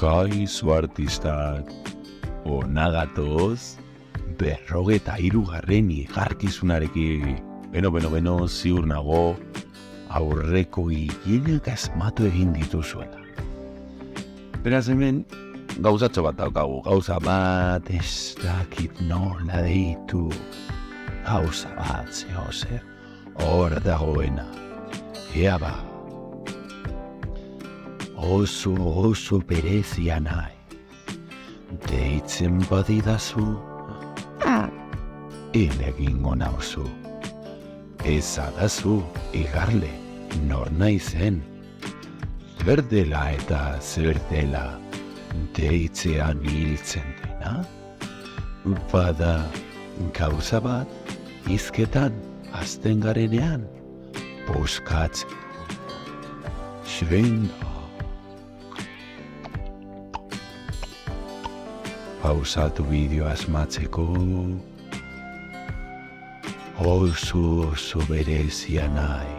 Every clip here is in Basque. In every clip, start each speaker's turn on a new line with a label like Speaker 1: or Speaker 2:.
Speaker 1: Kaixo artistak, hona gatoz, 53. igarkizunarekin. Beno, ziur nago, aurreko gehienak asmatu egin dituzuela. Beraz hemen, gauzatxo bat daukagu, gauza bat ez dakit nola deitu. Gauza bat, zer, hor dagoena. Ea ba, oso berezia nahi. Deitzen badidazu, egingo nauzu. Ezadazu, igarle, nor naizen. Zer dela eta zer dela, deitzean hiltzen dena? Bada, gauza bat, hizketan, azten garenean, boskatzen. Zvenga. Pausatu bideo asmatzeko. Oso berezia nahi.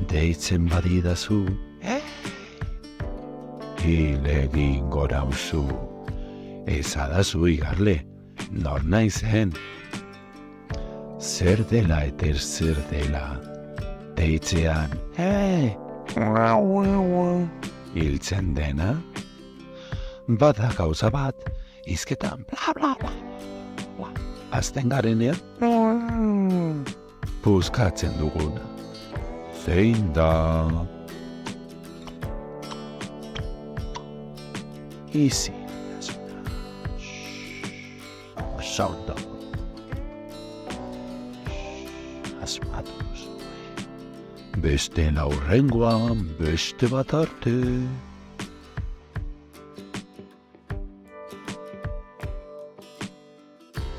Speaker 1: Deitzen badidazu, hil egingo nauzu. Ezadazu igarle, nor naizen. Zer dela eta zer dela. Deitzean, hiltzen dena. Bada gauza bat, hizketan bla bla bla. Azten garenean, puskatzen duguna. Zein da? Izi. Sauta. Asmatuz. Beste laurrengoan, beste bat arte.